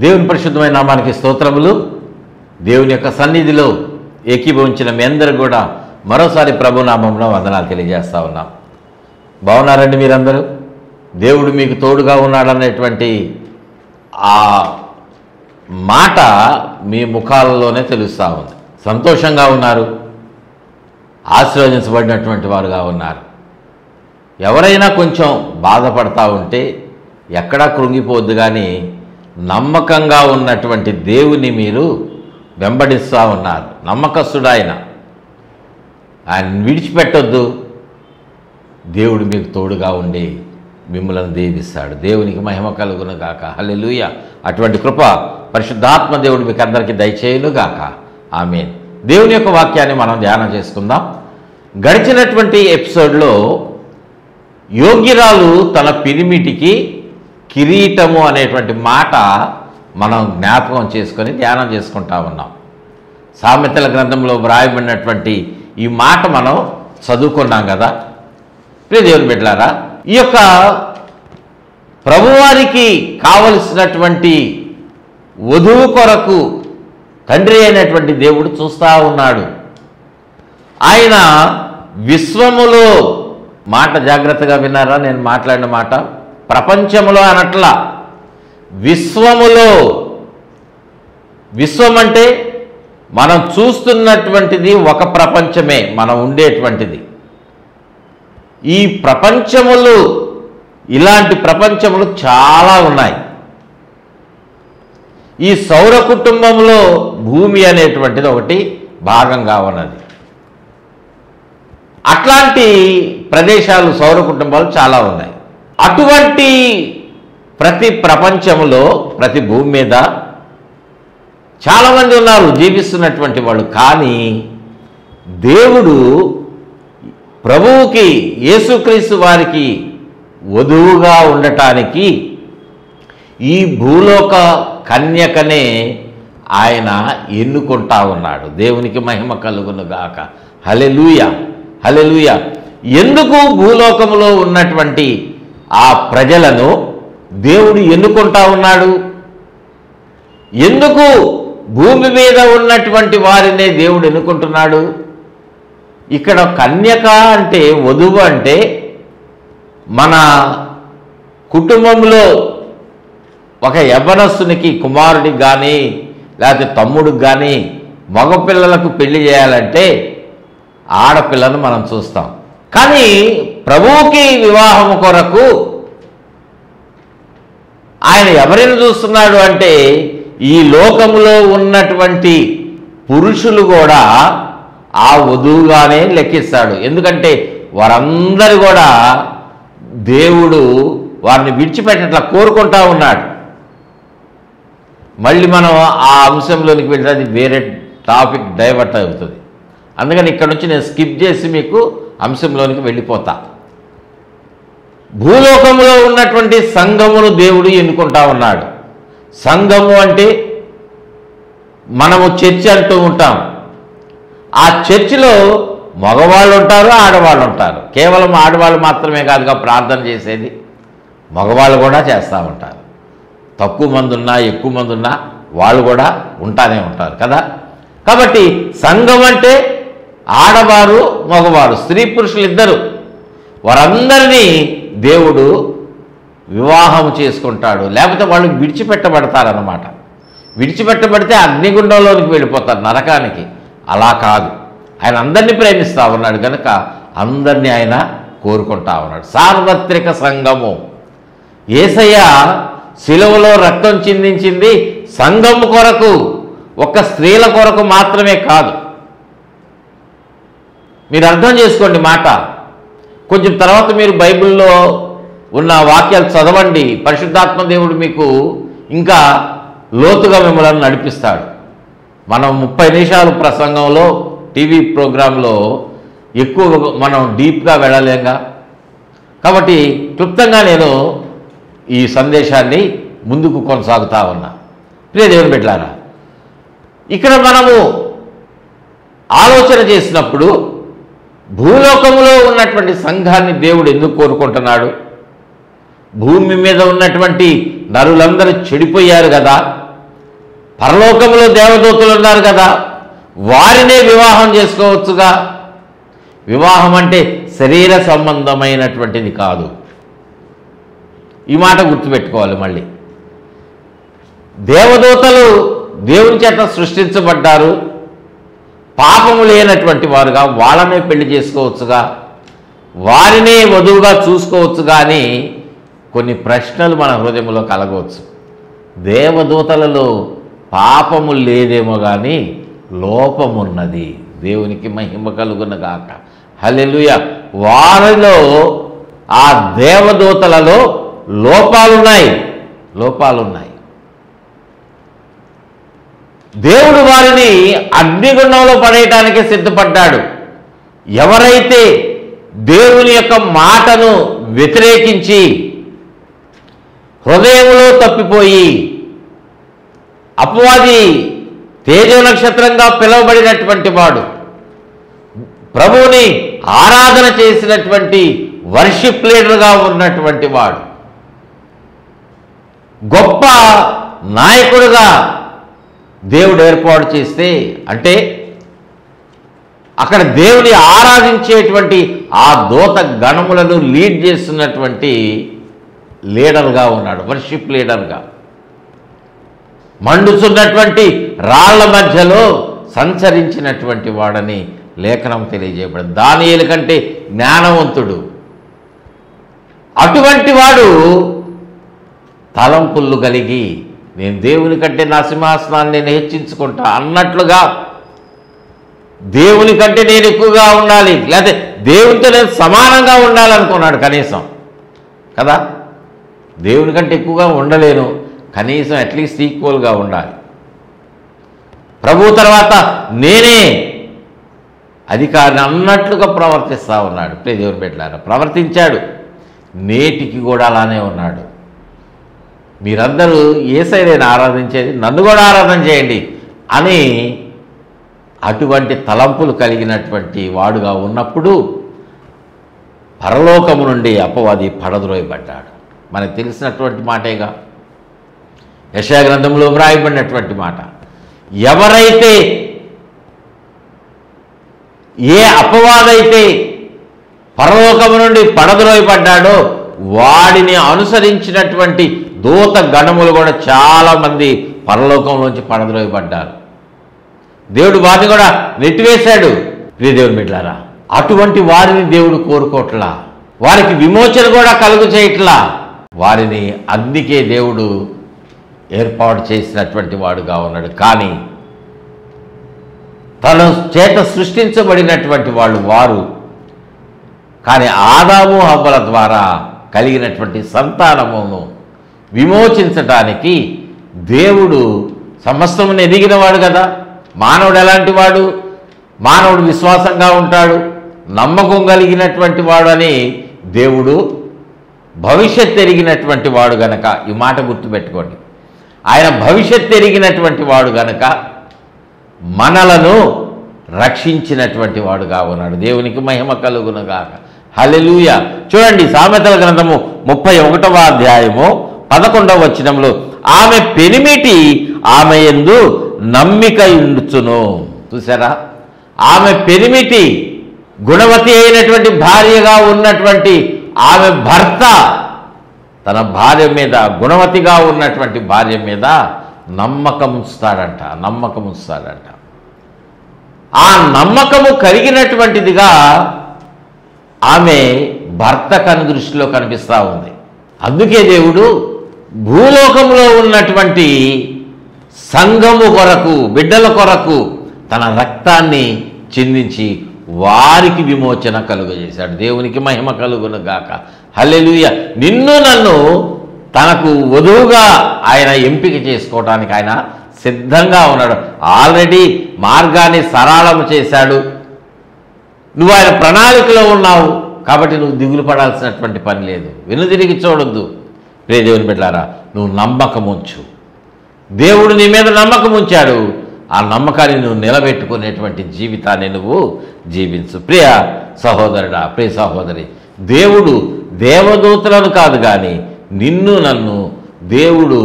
దేవుని పరిశుద్ధమైన నామానికి స్తోత్రములు. దేవుని యొక్క సన్నిధిలో ఏకీభవించిన మీ అందరూ కూడా మరోసారి ప్రభునామంలో వందనాలు తెలియజేస్తా ఉన్నాం. బాగున్నారండి మీరందరూ? దేవుడు మీకు తోడుగా ఉన్నాడనేటువంటి ఆ మాట మీ ముఖాలలోనే తెలుస్తూ ఉంది. సంతోషంగా ఉన్నారు, ఆశీర్వదించబడినటువంటి వారుగా ఉన్నారు. ఎవరైనా కొంచెం బాధపడతా ఉంటే ఎక్కడా కృంగిపోద్దు, కానీ నమ్మకంగా ఉన్నటువంటి దేవుని మీరు వెంబడిస్తూ ఉన్నారు. నమ్మకస్తుడు ఆయన విడిచిపెట్టొద్దు. దేవుడు మీకు తోడుగా ఉండి మిమ్మల్ని దీవిస్తాడు. దేవునికి మహిమ కలుగును గాక. హల్లెలూయా. అటువంటి కృప పరిశుద్ధాత్మ దేవుడు మీకు అందరికీ దయచేయును గాక. ఆమేన్. దేవుని యొక్క వాక్యాన్ని మనం ధ్యానం చేసుకుందాం. గడిచినటువంటి ఎపిసోడ్లో యోగ్యురాలు తన పిరిమిటికి కిరీటము అనేటువంటి మాట మనం జ్ఞాపకం చేసుకొని ధ్యానం చేసుకుంటా ఉన్నాం. సామెతల గ్రంథంలో వ్రాయబడినటువంటి ఈ మాట మనం చదువుకున్నాం కదా. ప్రియ దేవుని బిడ్డలారా, ఈ యొక్క ప్రభువారికి కావలసినటువంటి వధువు కొరకు తండ్రి అయినటువంటి దేవుడు చూస్తూ ఉన్నాడు. ఆయన విశ్వములో, మాట జాగ్రత్తగా విన్నారా నేను మాట్లాడిన మాట, ప్రపంచములో అనట్లా, విశ్వములో. విశ్వం అంటే మనం చూస్తున్నటువంటిది ఒక ప్రపంచమే, మనం ఉండేటువంటిది. ఈ ప్రపంచములు, ఇలాంటి ప్రపంచములు చాలా ఉన్నాయి. ఈ సౌర కుటుంబంలో భూమి అనేటువంటిది ఒకటి భాగంగా ఉన్నది. అట్లాంటి ప్రదేశాలు, సౌర కుటుంబాలు చాలా ఉన్నాయి. అటువంటి ప్రతి ప్రపంచంలో, ప్రతి భూమి మీద చాలామంది ఉన్నారు జీవిస్తున్నటువంటి వాళ్ళు. కానీ దేవుడు ప్రభువుకి, యేసుక్రీస్తు వారికి వధువుగా ఉండటానికి ఈ భూలోక కన్యకనే ఆయన ఎన్నుకుంటా ఉన్నాడు. దేవునికి మహిమ కలుగును గాక. హల్లెలూయా, హల్లెలూయా. ఎందుకు భూలోకములో ఉన్నటువంటి ఆ ప్రజలను దేవుడు ఎన్నుకుంటా ఉన్నాడు? ఎందుకు భూమి మీద ఉన్నటువంటి వారినే దేవుడు ఎన్నుకుంటున్నాడు? ఇక్కడ కన్యక అంటే, వధువు అంటే, మన కుటుంబంలో ఒక యవ్వనస్తునికి, కుమారుడికి కానీ లేకపోతే తమ్ముడికి కానీ మగపిల్లలకు పెళ్లి చేయాలంటే ఆడపిల్లను మనం చూస్తాం. కానీ ప్రభువుకి వివాహం కొరకు ఆయన ఎవరిని చూస్తున్నాడు అంటే, ఈ లోకములో ఉన్నటువంటి పురుషులు కూడా ఆ వధువుగానే లెక్కిస్తాడు. ఎందుకంటే వారందరూ కూడా దేవుడు వారిని విడిచిపెట్టట్లా కోరుకుంటా ఉన్నాడు. మళ్ళీ మనం ఆ అంశంలోనికి వెళ్తే అది వేరే టాపిక్ డైవర్ట్ అవుతుంది. అందుకని ఇక్కడ నుంచి నేను స్కిప్ చేసి మీకు అంశంలోనికి వెళ్ళిపోతా. భూలోకంలో ఉన్నటువంటి సంఘమును దేవుడు ఎన్నుకుంటా ఉన్నాడు. సంఘము అంటే మనము చర్చ్ అంటూ ఉంటాం. ఆ చర్చిలో మగవాళ్ళు ఉంటారు, ఆడవాళ్ళు ఉంటారు. కేవలం ఆడవాళ్ళు మాత్రమే కాదుగా ప్రార్థన చేసేది, మగవాళ్ళు కూడా చేస్తూ ఉంటారు. తక్కువ మంది ఉన్నా, ఎక్కువ మంది ఉన్నా వాళ్ళు కూడా ఉంటానే ఉంటారు కదా. కాబట్టి సంఘం అంటే ఆడవారు, మగవారు, స్త్రీ పురుషులు ఇద్దరు, వారందరినీ దేవుడు వివాహం చేసుకుంటాడు. లేకపోతే వాళ్ళు విడిచిపెట్టబడతారన్నమాట. విడిచిపెట్టబడితే అగ్నిగుండంలోనికి వెళ్ళిపోతారు, నరకానికి. అలా కాదు, ఆయన అందరినీ ప్రేమిస్తూ ఉన్నాడు కనుక అందరినీ ఆయన కోరుకుంటా ఉన్నాడు. సార్వత్రిక సంఘము. యేసయ్య శిలువలో రక్తం చిందించింది సంఘము కొరకు, ఒక్క స్త్రీల కొరకు మాత్రమే కాదు. మీరు అర్థం చేసుకోండి మాట. కొంచెం తర్వాత మీరు బైబిల్లో ఉన్న వాక్యాలు చదవండి. పరిశుద్ధాత్మ దేవుడు మీకు ఇంకా లోతుగా మిమ్మల్ని నడిపిస్తాడు. మనం 30 నిమిషాలు ప్రసంగంలో, టీవీ ప్రోగ్రాంలో ఎక్కువ మనం డీప్గా వెళ్ళలేంగా. కాబట్టి క్లుప్తంగా నేను ఈ సందేశాన్ని ముందుకు కొనసాగుతా ఉన్నా. ప్రియ దేవుని బిడ్డలారా, ఇక్కడ మనము ఆలోచన చేసినప్పుడు భూలోకంలో ఉన్నటువంటి సంఘాన్ని దేవుడు ఎందుకు కోరుకుంటున్నాడు? భూమి మీద ఉన్నటువంటి నరులందరూ చెడిపోయారు కదా. పరలోకంలో దేవదూతలు ఉన్నారు కదా, వారినే వివాహం చేసుకోవచ్చుగా. వివాహం అంటే శరీర సంబంధమైనటువంటిది కాదు. ఈ మాట గుర్తుపెట్టుకోవాలి. మళ్ళీ దేవదూతలు దేవుని చేత సృష్టించబడ్డారు, పాపము లేనటువంటి వారుగా, వాళ్ళనే పెళ్లి చేసుకోవచ్చుగా, వారినే వధువుగా చూసుకోవచ్చు. కానీ కొన్ని ప్రశ్నలు మన హృదయంలో కలగవచ్చు. దేవదూతలలో పాపము లేదేమో కానీ లోపమున్నది. దేవునికి మహిమ కలుగునగాక. హల్లెలూయా. వారిలో, ఆ దేవదూతలలో లోపాలున్నాయి. దేవుడు వారిని అగ్నిగుండంలో పడేయటానికి సిద్ధపడ్డాడు. ఎవరైతే దేవుని యొక్క మాటను వ్యతిరేకించి హృదయంలో తప్పిపోయి అపవాది తేజో నక్షత్రంగా పిలువబడినటువంటి వాడు, ప్రభువుని ఆరాధన చేసినటువంటి వర్షిప్ లీడర్గా ఉన్నటువంటి వాడు, గొప్ప నాయకుడుగా దేవుడు ఏర్పాటు చేస్తే, అంటే అక్కడ దేవుని ఆరాధించేటువంటి ఆ దూత గణములను లీడ్ చేస్తున్నటువంటి లీడర్గా ఉన్నాడు, వర్షిప్ లీడర్గా. మండుతున్నటువంటి రాళ్ల మధ్యలో సంచరించినటువంటి వాడని లేఖనం తెలియజేయబడింది. దానియేలు కంటే జ్ఞానవంతుడు. అటువంటి వాడు తలంపులు కలిగి, నేను దేవుని కంటే నా సింహాసనాన్ని నేను హెచ్చించుకుంటా అన్నట్లుగా, దేవుని కంటే నేను ఎక్కువగా ఉండాలి, లేకపోతే దేవునితో నేను సమానంగా ఉండాలనుకున్నాడు కనీసం కదా. దేవుని కంటే ఎక్కువగా ఉండలేను, కనీసం అట్లీస్ట్ ఈక్వల్గా ఉండాలి. ప్రభు తర్వాత నేనే అధికారిని అన్నట్లుగా ప్రవర్తిస్తూ ఉన్నాడు. దేవుని బిడ్డలారా, ప్రవర్తించాడు. నేటికి కూడా అలానే ఉన్నాడు. మీరందరూ యేసయ్యను ఆరాధించేది, నన్ను కూడా ఆరాధన చేయండి అని అటువంటి తలంపులు కలిగినటువంటి వాడుగా ఉన్నప్పుడు పరలోకము నుండి అపవాది పడద్రోయబడ్డాడు. మనకు తెలిసినటువంటి మాటేగా, యెషయా గ్రంథంలో వ్రాయబడినటువంటి మాట. ఎవరైతే, ఏ అపవాదైతే పరలోకము నుండి పడద్రోయబడ్డాడో వాడిని అనుసరించినటువంటి దూత గణములు కూడా చాలామంది పరలోకంలోంచి పడద్రోయబడ్డారు. దేవుడు వారిని కూడా నెట్టివేశాడు. ప్రియ దేవుని బిడ్డలారా, అటువంటి వారిని దేవుడు కోరుకోవట్లా, వారికి విమోచన కూడా కలుగు చేయట్లా. వారిని అందుకే దేవుడు ఏర్పాటు చేసినటువంటి వాడుగా ఉన్నాడు. కానీ తన చేత సృష్టించబడినటువంటి వారు కానీ ఆదాము హవ్వల ద్వారా కలిగినటువంటి సంతానమును విమోచించటానికి దేవుడు సమస్తమును ఎదిగినవాడు కదా. మానవుడు ఎలాంటి వాడు? మానవుడు విశ్వాసంగా ఉంటాడు, నమ్మకం కలిగినటువంటి వాడు అని దేవుడు భవిష్యత్తు ఎరిగినటువంటి వాడు గనక, ఈ మాట గుర్తుపెట్టుకోండి, ఆయన భవిష్యత్తు ఎరిగినటువంటి వాడు గనక మనలను రక్షించినటువంటి వాడుగా ఉన్నాడు. దేవునికి మహిమ కలుగునుగాక. హల్లెలూయా. చూడండి, సామెతల గ్రంథము 31వ అధ్యాయము 11వ వచనంలో, ఆమె పెనిమిటి ఆమె యందు నమ్మిక ఉండుచును. చూసారా, ఆమె పెనిమిటి గుణవతి అయినటువంటి భార్యగా ఉన్నటువంటి ఆమె భర్త తన భార్య మీద, గుణవతిగా ఉన్నటువంటి భార్య మీద నమ్మకం ఉంచుతాడంట. ఆ నమ్మకము కలిగినటువంటిదిగా ఆమె భర్త దృష్టిలో కనిపిస్తూ ఉంది. అందుకే దేవుడు భూలోకంలో ఉన్నటువంటి సంఘము కొరకు, బిడ్డల కొరకు తన రక్తాన్ని చిందించి వారికి విమోచన కలుగజేశాడు. దేవునికి మహిమ కలుగునుగాక. హల్లెలూయా. నిన్ను నన్ను తనకు వధువుగా ఆయన ఎంపిక చేసుకోవడానికి ఆయన సిద్ధంగా ఉన్నాడు. ఆల్రెడీ మార్గాన్ని సరళం చేశాడు. నువ్వు ఆయన ప్రణాళికలో ఉన్నావు కాబట్టి నువ్వు దిగులు పడాల్సినటువంటి పని లేదు. వెనుదిరిగి చూడొద్దు. ప్రియ దేవుని బిడ్డలారా, నువ్వు నమ్మకం ఉంచు. దేవుడు నీ మీద నమ్మకం ఉంచాడు. ఆ నమ్మకాన్ని నువ్వు నిలబెట్టుకునేటువంటి జీవితాన్ని నువ్వు జీవించు. ప్రియ సహోదరుడా, ప్రియ సహోదరి, దేవుడు దేవదూతలను కాదు కానీ నిన్ను నన్ను దేవుడు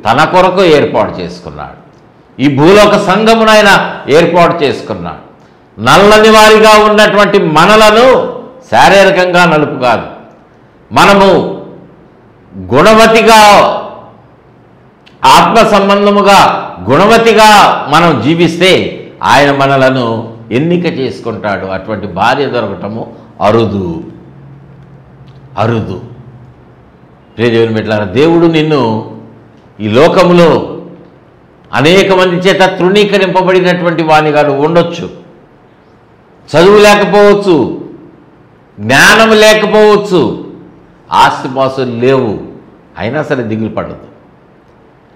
తన కొరకు ఏర్పాటు చేసుకున్నాడు. ఈ భూలోక సంఘమును ఆయన ఏర్పాటు చేసుకున్నాడు. నల్లని వారిగా ఉన్నటువంటి మనలను శారీరకంగా నలుపు కాదు, మనము గుణవతిగా ఆత్మ సంబంధముగా గుణవతిగా మనం జీవిస్తే ఆయన మనలను ఎన్నిక చేసుకుంటాడు. అటువంటి భార్య దొరకటము అరుదు అరుదు. ప్రియదేవుని బిడ్డలారా, దేవుడు నిన్ను ఈ లోకములో అనేక మంది చేత తృణీకరింపబడినటువంటి వానిగా నువ్వు ఉండొచ్చు. చదువు లేకపోవచ్చు, జ్ఞానం లేకపోవచ్చు, ఆస్తిపాసులు లేవు, అయినా సరే దిగులు పడద్దు,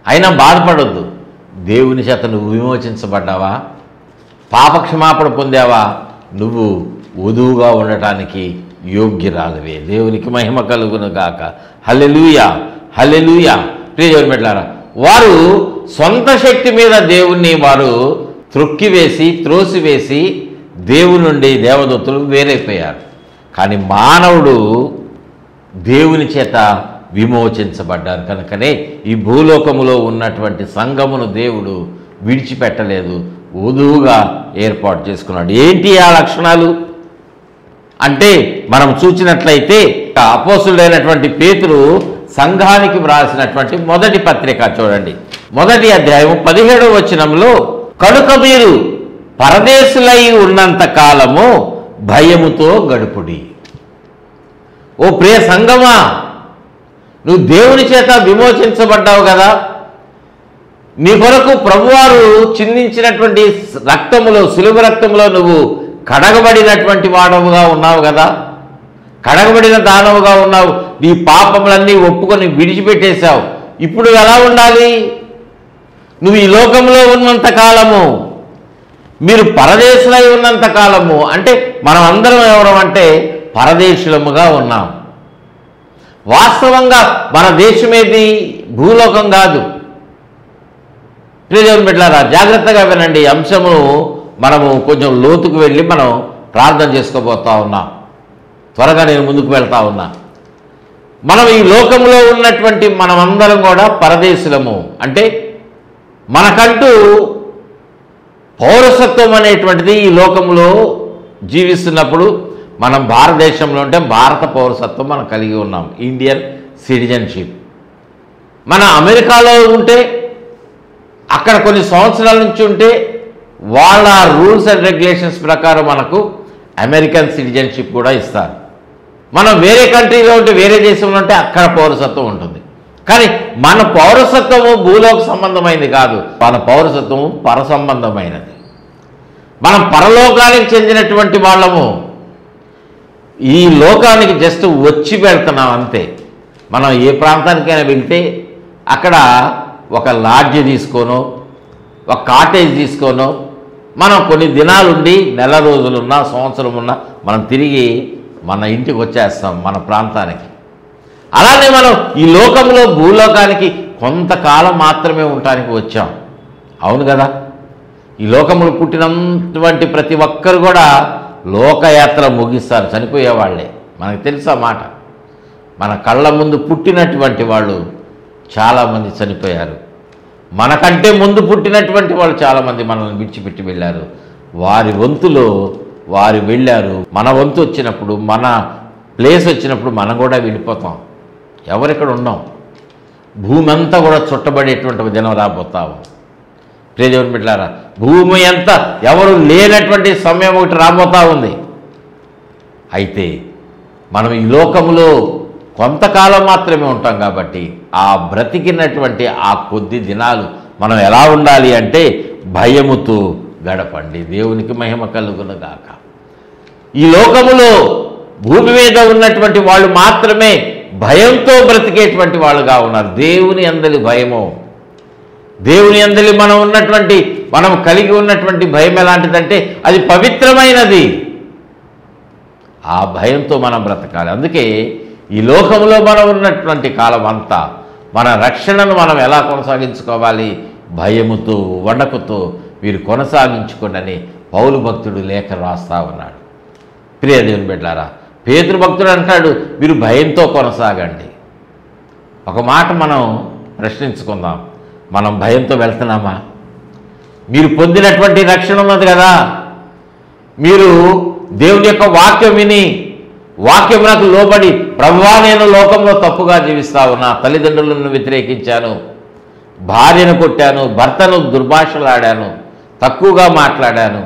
అయినా బాధపడొద్దు. దేవుని చేత నువ్వు విమోచించబడ్డావా, పాపక్షమాపణ పొందావా, నువ్వు వధువుగా ఉండటానికి యోగ్యురాలివే. దేవునికి మహిమ కలుగును గాక. హల్లెలూయా హల్లెలూయా. ప్రియదేవుని బిడ్డలారా, వారు సొంత శక్తి మీద దేవుణ్ణి వారు త్రొక్కివేసి త్రోసివేసి దేవుని నుండి దేవదూతలు వేరైపోయారు. కానీ మానవుడు దేవుని చేత విమోచించబడ్డారు కనుకనే ఈ భూలోకములో ఉన్నటువంటి సంఘమును దేవుడు విడిచిపెట్టలేదు, వధువుగా ఏర్పాటు చేసుకున్నాడు. ఏంటి ఆ లక్షణాలు అంటే మనం చూసినట్లయితే అపోస్తుడైనటువంటి పేతురు సంఘానికి వ్రాసినటువంటి మొదటి పత్రిక చూడండి, మొదటి అధ్యాయం 17వ వచనంలో, కనుక మీరు పరదేశులై ఉన్నంత కాలము భయముతో గడుపుడి. ఓ ప్రియ సంఘమా, నువ్వు దేవుని చేత విమోచించబడ్డావు కదా, నీ కొరకు ప్రభువారు చిందించినటువంటి రక్తములో, సులువ రక్తములో నువ్వు కడగబడినటువంటి వాడవుగా ఉన్నావు కదా, కడగబడిన దానవుగా ఉన్నావు. నీ పాపములన్నీ ఒప్పుకొని విడిచిపెట్టేశావు. ఇప్పుడు ఎలా ఉండాలి? నువ్వు ఈ లోకంలో ఉన్నంత కాలము, మీరు పరదేశులై ఉన్నంత కాలము, అంటే మనం అందరం ఎవరం అంటే పరదేశులముగా ఉన్నాం. వాస్తవంగా మన దేశమేది భూలోకం కాదు. ప్రియదేవుని బిడ్డలారా, జాగ్రత్తగా వినండి. అంశము మనము కొంచెం లోతుకు వెళ్ళి మనం ప్రార్థన చేసుకోబోతా ఉన్నాం. త్వరగా నేను ముందుకు వెళ్తా ఉన్నా. మనం ఈ లోకంలో ఉన్నటువంటి మనమందరం కూడా పరదేశులము, అంటే మనకంటూ పౌరసత్వం అనేటువంటిది ఈ లోకంలో జీవిస్తున్నప్పుడు మనం భారతదేశంలో ఉంటే భారత పౌరసత్వం మనం కలిగి ఉన్నాం, ఇండియన్ సిటిజన్షిప్. మన అమెరికాలో ఉంటే అక్కడ కొన్ని సంవత్సరాల నుంచి ఉంటే వాళ్ళ రూల్స్ అండ్ రెగ్యులేషన్స్ ప్రకారం మనకు అమెరికన్ సిటిజన్షిప్ కూడా ఇస్తారు. మనం వేరే కంట్రీలో ఉంటే, వేరే దేశంలో ఉంటే అక్కడ పౌరసత్వం ఉంటుంది. కానీ మన పౌరసత్వము భూలోక సంబంధమైనది కాదు, మన పౌరసత్వము పర సంబంధమైనది. మనం పరలోకానికి చెందినటువంటి వాళ్ళము. ఈ లోకానికి జస్ట్ వచ్చి వెళ్తున్నాం అంతే. మనం ఏ ప్రాంతానికైనా వెళ్తే అక్కడ ఒక లాడ్జ్ తీసుకోనో, ఒక కాటేజ్ తీసుకోనో, మనం కొన్ని దినాలుండి, నెల రోజులున్నా, సంవత్సరం ఉన్నా, మనం తిరిగి మన ఇంటికి వచ్చేస్తాం, మన ప్రాంతానికి. అలానే మనం ఈ లోకంలో భూలోకానికి కొంతకాలం మాత్రమే ఉండటానికి వచ్చాం. అవును కదా? ఈ లోకంలో పుట్టినటువంటి ప్రతి ఒక్కరు కూడా లోకయాత్ర ముగిస్తారు, చనిపోయేవాళ్లే. మనకు తెలుసా మాట? మన కళ్ళ ముందు పుట్టినటువంటి వాళ్ళు చాలామంది చనిపోయారు. మనకంటే ముందు పుట్టినటువంటి వాళ్ళు చాలామంది మనల్ని విడిచిపెట్టి వెళ్ళారు. వారి వంతులో వారు వెళ్ళారు. మన వంతు వచ్చినప్పుడు, మన ప్లేస్ వచ్చినప్పుడు మనం కూడా వెళ్ళిపోతాం. ఎవరెక్కడ ఉన్నాం? భూమి అంతా కూడా చుట్టబడేటువంటి దినం రాబోతాము. ప్రియదేవుని బిడ్డలారా, భూమి అంతా ఎవరు లేనటువంటి సమయం ఒకటి రాబోతా ఉంది. అయితే మనం ఈ లోకంలో కొంతకాలం మాత్రమే ఉంటాం కాబట్టి ఆ బ్రతికినటువంటి ఆ కొద్ది దినాలు మనం ఎలా ఉండాలి అంటే భయముతో గడపండి. దేవునికి మహిమ కలుగును గాక. ఈ లోకములో భూమి మీద ఉన్నటువంటి వాళ్ళు మాత్రమే భయంతో బ్రతికేటువంటి వాళ్ళుగా ఉన్నారు. దేవుని అందలి భయము, దేవుని అందలి మనం కలిగి ఉన్నటువంటి భయం ఎలాంటిదంటే అది పవిత్రమైనది. ఆ భయంతో మనం బ్రతకాలి. అందుకే ఈ లోకంలో మనం ఉన్నటువంటి కాలం అంతా మన రక్షణను మనం ఎలా కొనసాగించుకోవాలి? భయముతో, వణకుతో మీరు కొనసాగించుకోండి పౌలు భక్తుడు లేఖ రాస్తా ఉన్నాడు. ప్రియ దేవుని బిడ్డలారా, పేతురు భక్తుడు అంటాడు, మీరు భయంతో కొనసాగండి. ఒక మాట మనం ప్రశ్నించుకుందాం, మనం భయంతో వెళ్తున్నామా? మీరు పొందినటువంటి రక్షణ ఉన్నది కదా, మీరు దేవుని యొక్క వాక్యం విని వాక్యమునకు లోబడి ప్రభువా నేను లోకంలో తప్పుగా జీవిస్తా ఉన్నా, తల్లిదండ్రులను వ్యతిరేకించాను, భార్యను కొట్టాను, భర్తను దుర్భాషలాడాను, తక్కువగా మాట్లాడాను,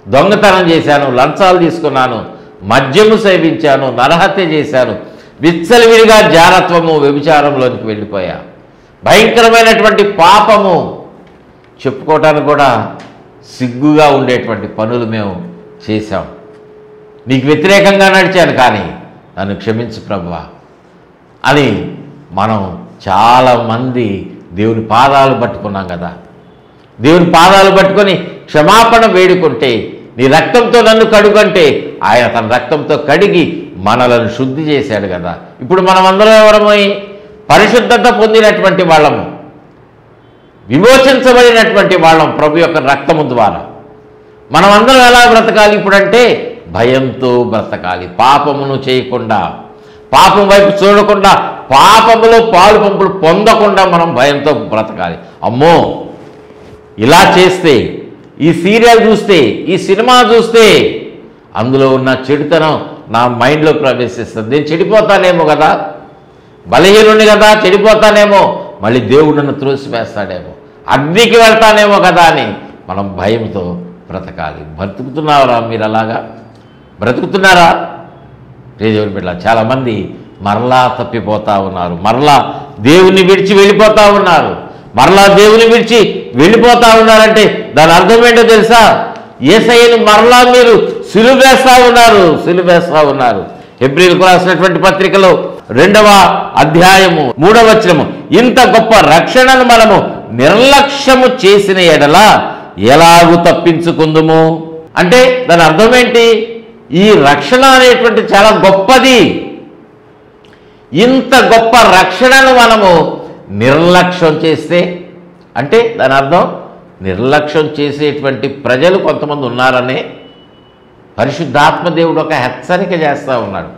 దొంగతనం చేశాను, లంచాలు తీసుకున్నాను, మద్యము సేవించాను, నరహత్య చేశాను, విచ్చలవిడిగా జారత్వము వ్యభిచారంలోనికి వెళ్ళిపోయా, భయంకరమైనటువంటి పాపము, చెప్పుకోవటానికి కూడా సిగ్గుగా ఉండేటువంటి పనులు మేము చేశాం, నీకు వ్యతిరేకంగా నడిచాను, కానీ నన్ను క్షమించు ప్రభువా అని మనం చాలామంది దేవుని పాదాలు పట్టుకున్నాం కదా. దేవుని పాదాలు పట్టుకొని క్షమాపణ వేడుకుంటే, నీ రక్తంతో నన్ను కడుగంటే ఆయన తన రక్తంతో కడిగి మనలను శుద్ధి చేశాడు కదా. ఇప్పుడు మనం అందరం ఎవరమై పరిశుద్ధత పొందినటువంటి వాళ్ళము, విమోచించబడినటువంటి వాళ్ళం ప్రభు యొక్క రక్తము ద్వారా. మనం అందరం ఎలా బ్రతకాలి ఇప్పుడంటే భయంతో బ్రతకాలి, పాపమును చేయకుండా, పాపం వైపు చూడకుండా, పాపములో పాలు పంపులు పొందకుండా మనం భయంతో బ్రతకాలి. అమ్మో ఇలా చేస్తే, ఈ సీరియల్ చూస్తే, ఈ సినిమా చూస్తే అందులో ఉన్న చెడుతనం నా మైండ్లో ప్రవేశిస్తుంది, నేను చెడిపోతానేమో కదా, బలహీనుని కదా, చెడిపోతానేమో, మళ్ళీ దేవుడు నన్ను త్రోసివేస్తాడేమో, అగ్నికి వెళ్తానేమో కదా అని మనం భయంతో బ్రతకాలి. బ్రతుకుతున్నారా మీరు? అలాగా బ్రతుకుతున్నారా? దేవుని బిడ్డ చాలామంది మరలా తప్పిపోతూ ఉన్నారు, మరలా దేవుని విడిచి వెళ్ళిపోతూ ఉన్నారు. మరలా దేవుని విడిచి వెళ్ళిపోతూ ఉన్నారంటే దాని అర్థం ఏంటో తెలుసా? యేసయ్యను మరలా మీరు సిలువేస్తూ ఉన్నారు. హెబ్రీయులకు రాసినటువంటి పత్రికలో 2వ అధ్యాయము 3వ వచనము, ఇంత గొప్ప రక్షణను మనము నిర్లక్ష్యము చేసిన ఎడల ఎలాగూ తప్పించుకుందుము అంటే దాని అర్థం ఏంటి? ఈ రక్షణ అనేటువంటి చాలా గొప్పది. ఇంత గొప్ప రక్షణను మనము నిర్లక్ష్యం చేస్తే అంటే దాని అర్థం నిర్లక్ష్యం చేసేటువంటి ప్రజలు కొంతమంది ఉన్నారనే పరిశుద్ధాత్మ దేవుడు ఒక హెచ్చరిక చేస్తూ ఉన్నాడు.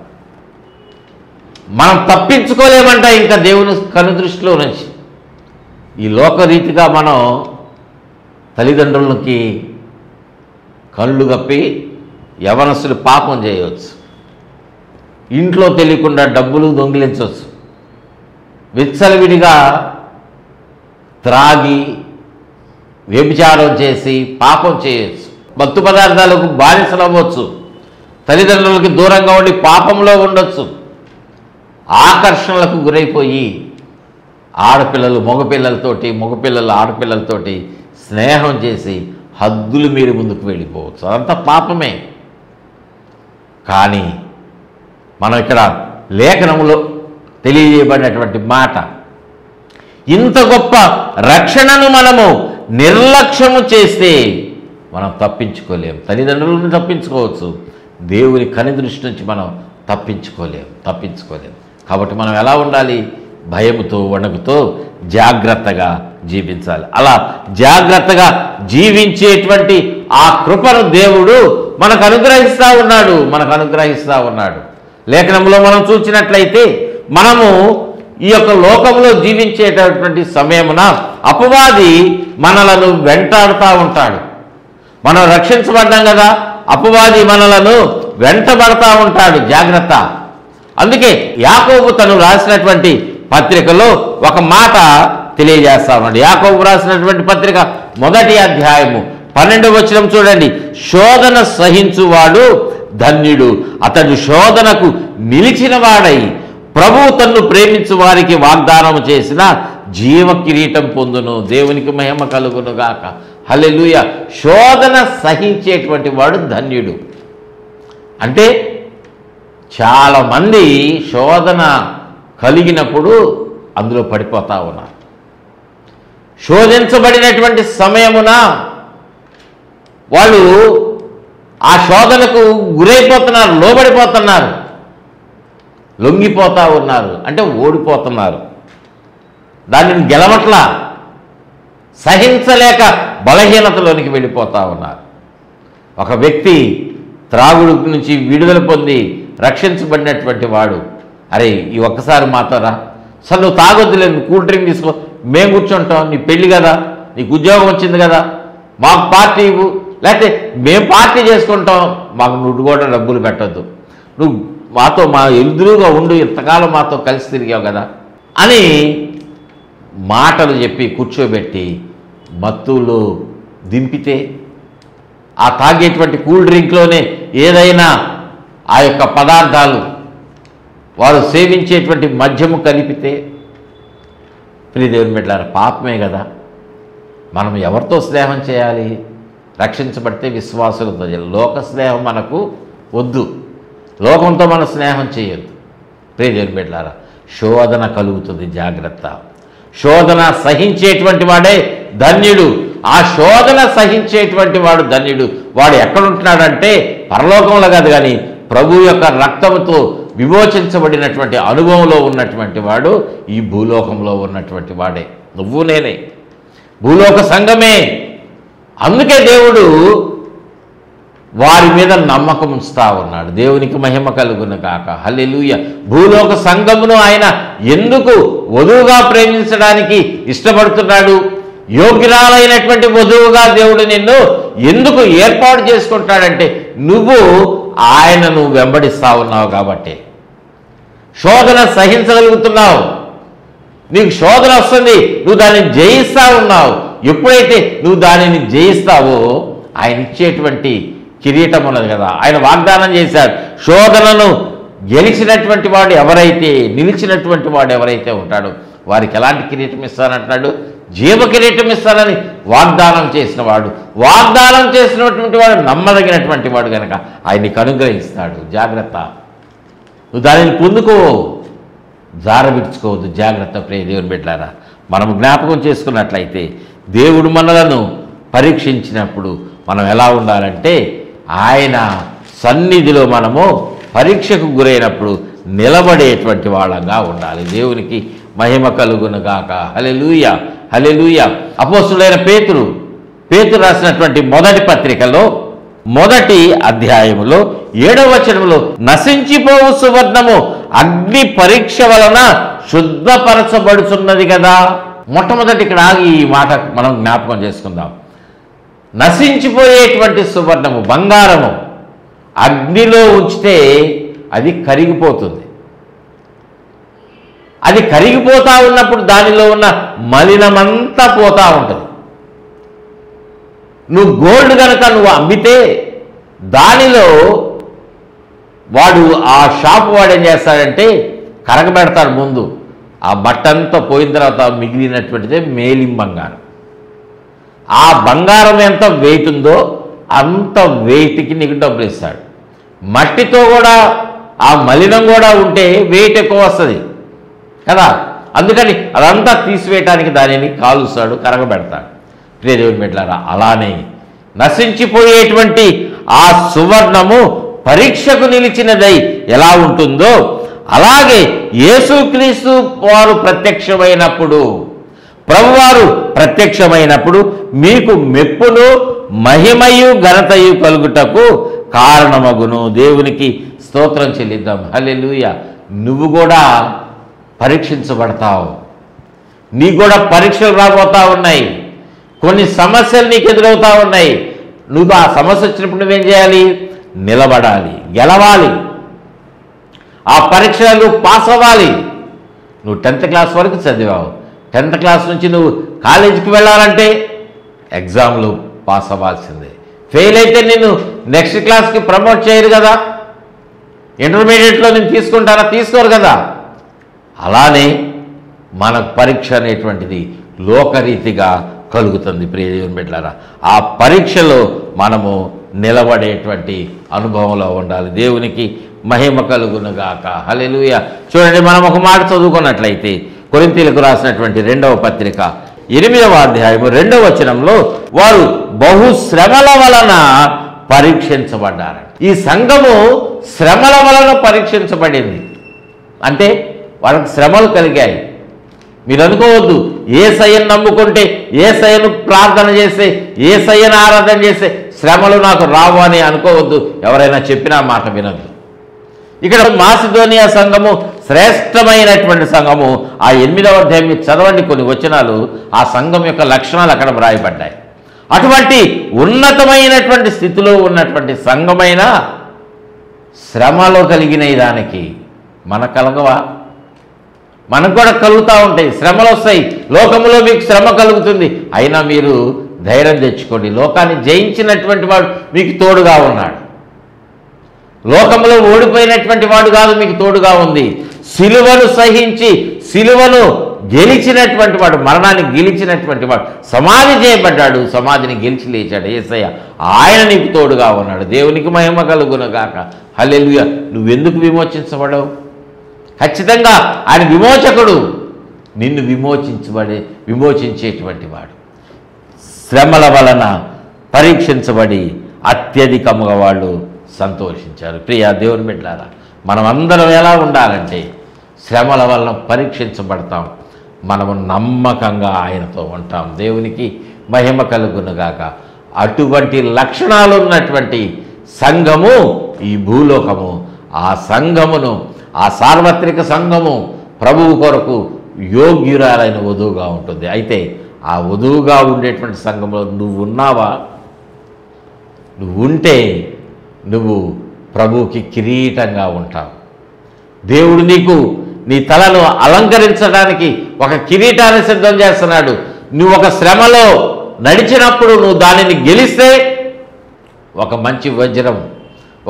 మనం తప్పించుకోలేమంట ఇంకా దేవుని కనుదృష్టిలో నుంచి. ఈ లోకరీతిగా మనం తల్లిదండ్రులకి కళ్ళు కప్పి యవనస్తులు పాపం చేయవచ్చు, ఇంట్లో తెలియకుండా డబ్బులు దొంగిలించవచ్చు, విచ్చలవిడిగా త్రాగి వ్యభిచారం చేసి పాపం చేయవచ్చు, మత్తు పదార్థాలకు బానిసలవ్వచ్చు, తల్లిదండ్రులకి దూరంగా ఉండి పాపంలో ఉండొచ్చు, ఆకర్షణలకు గురైపోయి ఆడపిల్లలు మగపిల్లలు ఆడపిల్లలతోటి స్నేహం చేసి హద్దులు మీరి ముందుకు వెళ్ళిపోవచ్చు. అదంతా పాపమే. కానీ మనం ఇక్కడ లేఖనంలో తెలియజేయబడినటువంటి మాట, ఇంత గొప్ప రక్షణను మనము నిర్లక్ష్యము చేస్తే మనం తప్పించుకోలేము. తల్లిదండ్రులను తప్పించుకోవచ్చు, దేవుని కనిదృష్టి నుంచి మనం తప్పించుకోలేము. కాబట్టి మనం ఎలా ఉండాలి? భయముతో వణుకుతో జాగ్రత్తగా జీవించాలి. అలా జాగ్రత్తగా జీవించేటువంటి ఆ కృపను దేవుడు మనకు అనుగ్రహిస్తూ ఉన్నాడు. లేఖనంలో మనం చూసినట్లయితే మనము ఈ యొక్క లోకంలో జీవించేటటువంటి సమయమున అపవాది మనలను వెంటాడుతూ ఉంటాడు. మనం రక్షించబడ్డాం కదా, అపవాది మనలను వెంటబడతా ఉంటాడు. జాగ్రత్త. అందుకే యాకోబు తను రాసినటువంటి పత్రికలో ఒక మాట తెలియజేస్తా ఉన్నాడు. యాకోబు రాసినటువంటి పత్రిక 1వ అధ్యాయము 12వ వచనం చూడండి. శోధన సహించువాడు ధన్యుడు, అతడు శోధనకు నిలిచిన వాడై ప్రభువు తన్ను ప్రేమించు వారికి వాగ్దానం చేసిన జీవ కిరీటం పొందును. దేవునికి మహిమ కలుగును గాక. హల్లెలూయా. శోధన సహించేటువంటి వాడు ధన్యుడు. అంటే చాలామంది శోధన కలిగినప్పుడు అందులో పడిపోతూ ఉన్నారు. శోధించబడినటువంటి సమయమున వాళ్ళు ఆ శోధనకు గురైపోతున్నారు, లోబడిపోతున్నారు, లొంగిపోతూ ఉన్నారు, అంటే ఓడిపోతున్నారు. దానిని గెలవట్లా, సహించలేక బలహీనతలోనికి వెళ్ళిపోతూ ఉన్నారు. ఒక వ్యక్తి త్రాగుడు నుంచి విడుదల పొంది రక్షించబడినటువంటి వాడు, అరే ఈ ఒక్కసారి మాతారా, అసలు నువ్వు తాగొద్దులేదు, కూల్ డ్రింక్ తీసుకో, మేము కూర్చుంటాం, నీ పెళ్ళి కదా, నీకు ఉద్యోగం వచ్చింది కదా, మాకు పార్టీ ఇవ్వు, లేకపోతే మేము పార్టీ చేసుకుంటాం, మాకు నువ్వు కూడా డబ్బులు పెట్టద్దు, నువ్వు మాతో మా ఎదురుగా ఉండు, ఇంతకాలం మాతో కలిసి తిరిగావు కదా అని మాటలు చెప్పి కూర్చోబెట్టి మత్తులో దింపితే, ఆ తాగేటువంటి కూల్ డ్రింక్లోనే ఏదైనా ఆ యొక్క పదార్థాలు వారు సేవించేటువంటి మద్యము కలిపితే, ప్రియదేవుని బిడ్డలారా, పాపమే కదా. మనం ఎవరితో స్నేహం చేయాలి? రక్షించబడితే విశ్వాసులతో. లోక స్నేహం మనకు వద్దు, లోకంతో మనం స్నేహం చేయొద్దు. ప్రియదేవుని బిడ్డలారా, శోధన కలుగుతుంది, జాగ్రత్త. శోధన సహించేటువంటి వాడే ధన్యుడు. ఆ శోధన సహించేటువంటి వాడు ధన్యుడు. వాడు ఎక్కడుంటున్నాడంటే పరలోకంలో కాదు, కానీ ప్రభు యొక్క రక్తముతో విమోచించబడినటువంటి అనుభవంలో ఉన్నటువంటి వాడు ఈ భూలోకంలో ఉన్నటువంటి వాడే. నువ్వు నేనే భూలోక సంఘమే. అందుకే దేవుడు వారి మీద నమ్మకం ఉంచుతా ఉన్నాడు. దేవునికి మహిమ కలుగును గాక. హల్లెలూయా. భూలోక సంఘమును ఆయన ఎందుకు వధువుగా ప్రేమించడానికి ఇష్టపడుతున్నాడు? యోగ్యురాలైనటువంటి వధువుగా దేవుడు నిన్ను ఎందుకు ఏర్పాటు చేసుకుంటాడంటే, నువ్వు ఆయనను వెంబడిస్తా ఉన్నావు కాబట్టి. శోధన సహించగలుగుతున్నావు. నీకు శోధన వస్తుంది, నువ్వు దాన్ని జయిస్తూ ఉన్నావు. ఎప్పుడైతే నువ్వు దానిని జయిస్తావో ఆయన ఇచ్చేటువంటి కిరీటం ఉన్నది కదా, ఆయన వాగ్దానం చేశాడు. శోధనను గెలిచినటువంటి వాడు ఎవరైతే, నిలిచినటువంటి వాడు ఎవరైతే ఉంటాడో వారికి ఎలాంటి కిరీటం ఇస్తానంటున్నాడు? జీవ కిరీటం ఇస్తానని వాగ్దానం చేసిన వాడు. వాగ్దానం చేసినటువంటి వాడు నమ్మదగినటువంటి వాడు కనుక ఆయనకి అనుగ్రహిస్తాడు. జాగ్రత్త, నువ్వు దానిని పొందుకో, జారవిడ్చుకోవద్దు. జాగ్రత్త. ప్రియ దేవుని బిడ్డలారా, మనం జ్ఞాపకం చేసుకున్నట్లయితే దేవుడు మనలను పరీక్షించినప్పుడు మనం ఎలా ఉండాలంటే, ఆయన సన్నిధిలో మనము పరీక్షకు గురైనప్పుడు నిలబడేటువంటి వాళ్ళంగా ఉండాలి. దేవునికి మహిమ కలుగును గాక. హల్లెలూయా, హల్లెలూయా. అపోస్తులైన పేతురు రాసినటువంటి మొదటి పత్రికలో మొదటి అధ్యాయములో 7వ వచనంలో, నశించిపోవు సువర్ణము అగ్ని పరీక్ష వలన శుద్ధపరచబడుతున్నది కదా. మొట్టమొదటి ఇక్కడ ఆగి ఈ మాట మనం జ్ఞాపకం చేసుకుందాం. నశించిపోయేటువంటి సువర్ణము, బంగారము అగ్నిలో ఉంచితే అది కరిగిపోతుంది. అది కరిగిపోతూ ఉన్నప్పుడు దానిలో ఉన్న మలినమంతా పోతూ ఉంటుంది. నువ్వు గోల్డ్ కనుక నువ్వు అమ్మితే దానిలో వాడు, ఆ షాపు వాడు ఏం చేస్తాడంటే కరగబెడతాడు. ముందు ఆ బట్టంతా పోయిన తర్వాత మిగిలినటువంటిదే మేలిం బంగారం. ఆ బంగారం ఎంత వెయిట్ ఉందో అంత వెయిట్కి నీకు డబ్బులు ఇస్తాడు. మట్టితో కూడా ఆ మలినం కూడా ఉంటే వెయిట్ ఎక్కువ వస్తుంది కదా. అందుకని అదంతా తీసివేయటానికి దానిని కాలుస్తాడు, కరగబెడతాడు. ప్రియ దేవుని బిడ్డలారా, అలానే నశించిపోయేటువంటి ఆ సువర్ణము పరీక్షకు నిలిచినదై ఎలా ఉంటుందో అలాగే యేసుక్రీస్తు వారు ప్రత్యక్షమైనప్పుడు, ప్రభువారు ప్రత్యక్షమైనప్పుడు మీకు మెప్పును మహిమయు ఘనతయు కలుగుటకు కారణమగును. దేవునికి స్తోత్రం చెల్లిద్దాం. హల్లెలూయా. నువ్వు కూడా పరీక్షించబడతావు. నీకు కూడా పరీక్షలు రాబోతూ ఉన్నాయి. కొన్ని సమస్యలు నీకు ఎదురవుతూ ఉన్నాయి. నువ్వు ఆ సమస్య వచ్చినప్పుడు నువ్వేం చేయాలి? నిలబడాలి, గెలవాలి. ఆ పరీక్షలు పాస్ అవ్వాలి. నువ్వు 10th క్లాస్ వరకు చదివావు. 10th క్లాస్ నుంచి నువ్వు కాలేజీకి వెళ్ళాలంటే ఎగ్జామ్లు పాస్ అవ్వాల్సిందే. ఫెయిల్ అయితే నేను నెక్స్ట్ క్లాస్కి ప్రమోట్ చేయరు కదా. ఇంటర్మీడియట్లో నేను తీసుకుంటారా? తీసుకోరు కదా. అలానే మనకు పరీక్ష అనేటువంటిది లోకరీతిగా కలుగుతుంది. ప్రియ దేవుని బిడ్డలారా, ఆ పరీక్షలో మనము నిలబడేటువంటి అనుభవంలో ఉండాలి. దేవునికి మహిమ కలుగునుగాక. హల్లెలూయా. చూడండి, మనం ఒక మాట చదువుకున్నట్లయితే కొరింథీయులకు రాసినటువంటి 2వ పత్రిక 8వ అధ్యాయము 2వ వచనంలో, వారు బహుశ్రమల వలన పరీక్షించబడ్డారంట. ఈ సంఘము శ్రమల వలన పరీక్షించబడింది. అంటే వాళ్ళకి శ్రమలు కలిగాయి. మీరు అనుకోవద్దు, యేసయ్యను నమ్ముకుంటే, యేసయ్యను ప్రార్థన చేస్తే, యేసయ్యను ఆరాధన చేస్తే శ్రమలు నాకు రావు అని అనుకోవద్దు. ఎవరైనా చెప్పినా మాట వినద్దు. ఇక్కడ మాసిదోనియా సంఘము శ్రేష్టమైనటువంటి సంఘము. ఆ 8వ అధ్యాయం చదవండి, కొన్ని వచనాలు ఆ సంఘం యొక్క లక్షణాలు అక్కడ వ్రాయబడ్డాయి. అటువంటి ఉన్నతమైనటువంటి స్థితిలో ఉన్నటువంటి సంఘమైన శ్రమలో కలిగిన దానికి మనకు కలగవా? మనకు కూడా కలుగుతూ ఉంటాయి, శ్రమలు వస్తాయి. లోకంలో మీకు శ్రమ కలుగుతుంది, అయినా మీరు ధైర్యం తెచ్చుకోండి. లోకాన్ని జయించినటువంటి వాడు మీకు తోడుగా ఉన్నాడు. లోకంలో ఓడిపోయినటువంటి వాడు కాదు, మీకు తోడుగా ఉంది. సిలువను సహించి సిలువను గెలిచినటువంటి వాడు, మరణాన్ని గెలిచినటువంటి వాడు, సమాధి చేయబడ్డాడు, సమాధిని గెలిచి లేచాడు యేసయ్య. ఆయన నీకు తోడుగా ఉన్నాడు. దేవునికి మహిమ కలుగునుగాక. హల్లెలూయా. నువ్వెందుకు విమోచించబడవు? ఖచ్చితంగా ఆయన విమోచకుడు, నిన్ను విమోచించేటువంటి వాడు. శ్రమల వలన పరీక్షించబడి అత్యధికముగా వాళ్ళు సంతోషించారు. ప్రియా దేవుని బిడ్డలారా, మనమందరం ఎలా ఉండాలంటే శ్రమల వలన పరీక్షించబడతాం, మనము నమ్మకంగా ఆయనతో ఉంటాం. దేవునికి మహిమ కలుగునుగాక. అటువంటి లక్షణాలు ఉన్నటువంటి సంఘము ఈ భూలోకము. ఆ సంఘమును, ఆ సార్వత్రిక సంఘము ప్రభువు కొరకు యోగ్యురాలైన వధువుగా ఉంటుంది. అయితే ఆ వధువుగా ఉండేటువంటి సంఘంలో నువ్వు ఉన్నావా? నువ్వు ఉంటే నువ్వు ప్రభువుకి కిరీటంగా ఉంటావు. దేవుడు నీకు నీ తలను అలంకరించడానికి ఒక కిరీటాన్ని సిద్ధం చేస్తున్నాడు. నువ్వు ఒక శ్రమలో నడిచినప్పుడు నువ్వు దానిని గెలిస్తే ఒక మంచి వజ్రం,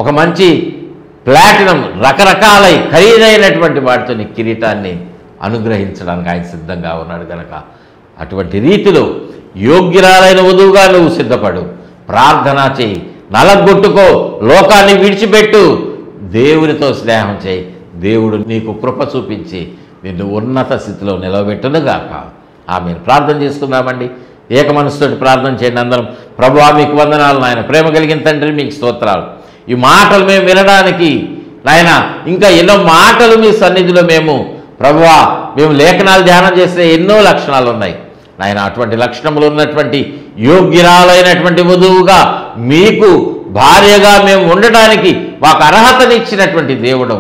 ఒక మంచి ప్లాటినం, రకరకాలై ఖరీదైనటువంటి వాటితో నీ కిరీటాన్ని అనుగ్రహించడానికి ఆయన సిద్ధంగా ఉన్నాడు కనుక అటువంటి రీతిలో యోగ్యురాలైన వధువుగా నువ్వు సిద్ధపడు. ప్రార్థన చేయి, నలగొట్టుకో, లోకాన్ని విడిచిపెట్టు, దేవునితో స్నేహం చేయి. దేవుడు నీకు కృప చూపించి నిన్ను ఉన్నత స్థితిలో నిలవబెట్టునుగాక. ఆమేన్. ప్రార్థన చేసుకుందామండి. ఏక మనసుతోటి ప్రార్థన చేయండి అందరం. ప్రభువా మీకు వందనాలు నాయన, ప్రేమ కలిగిన తండ్రి మీకు స్తోత్రాలు. ఈ మాటలు మేము వినడానికి నాయన, ఇంకా ఎన్నో మాటలు మీ సన్నిధిలో ప్రభువా మేము లేఖనాలు ధ్యానం చేస్తే ఎన్నో లక్షణాలు ఉన్నాయి నాయన. అటువంటి లక్షణములు ఉన్నటువంటి యోగ్యురాలైనటువంటి వధువుగా మీకు భార్యగా మేము ఉండటానికి మాకు అర్హతనిచ్చినటువంటి దేవుడు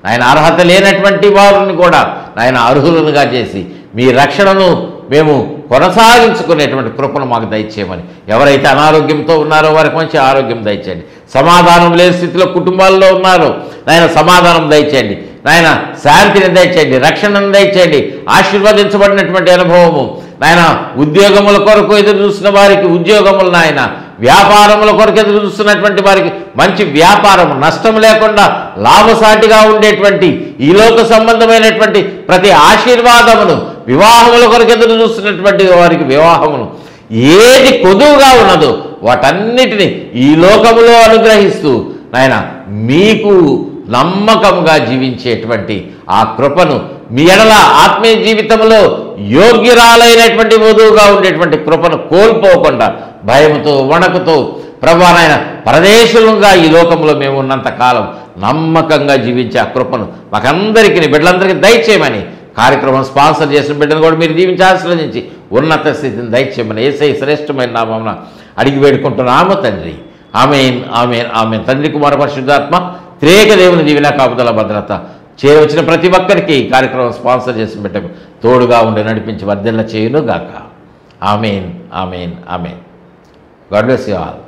ఆయన. అర్హత లేనటువంటి వారిని కూడా ఆయన అర్హులుగా చేసి మీ రక్షణను మేము కొనసాగించుకునేటువంటి కృపను మాకు దయచేయమని. ఎవరైతే అనారోగ్యంతో ఉన్నారో వారికి మంచి ఆరోగ్యం దయచేయండి. సమాధానం లేని స్థితిలో కుటుంబాల్లో ఉన్నారో నాయన సమాధానం దయచేయండి నాయన, శాంతిని దయచేయండి, రక్షణను దయచేయండి. ఆశీర్వదించబడినటువంటి అనుభవము నాయన, ఉద్యోగముల కొరకు ఎదురు చూస్తున్న వారికి ఉద్యోగములు నాయన, వ్యాపారముల కొరకు ఎదురు చూస్తున్నటువంటి వారికి మంచి వ్యాపారం, నష్టం లేకుండా లాభసాటిగా ఉండేటువంటి ఈ లోక సంబంధమైనటువంటి ప్రతి ఆశీర్వాదమును, వివాహముల కొరకు ఎదురు చూస్తున్నటువంటి వారికి వివాహమును, ఏది కొదువుగా ఉన్నదో వాటన్నిటిని ఈ లోకములో అనుగ్రహిస్తూ నాయన మీకు నమ్మకంగా జీవించేటువంటి ఆ కృపను మీ ఎడల ఆత్మీయ జీవితంలో యోగ్యురాలైనటువంటి వధువుగా ఉండేటువంటి కృపను కోల్పోకుండా భయముతో వణకుతో ప్రభువా నాయన పరదేశులుగా ఈ లోకంలో మేము ఉన్నంత కాలం నమ్మకంగా జీవించే ఆ కృపను మాకందరికీ బిడ్డలందరికీ దయచేయమని, కార్యక్రమం స్పాన్సర్ చేసిన బిడ్డను కూడా మీరు దీవించి ఆశీర్వదించి ఉన్నత స్థితిని దయచేయమని యేసయ్య శ్రేష్టమైన నామమున అడిగి వేడుకుంటున్నాము తండ్రి. ఆమేన్, ఆమేన్, ఆమేన్. తండ్రి కుమార పరిశుద్ధాత్మ త్రేక దేవుని దీవెన కాపుదల భద్రత చేయవచ్చిన ప్రతి ఒక్కరికి కార్యక్రమం స్పాన్సర్ చేసిన బిడ్డకు తోడుగా ఉండి నడిపించి వర్ధిల్ల చేయును గాక. Amen, amen, amen. God bless you all.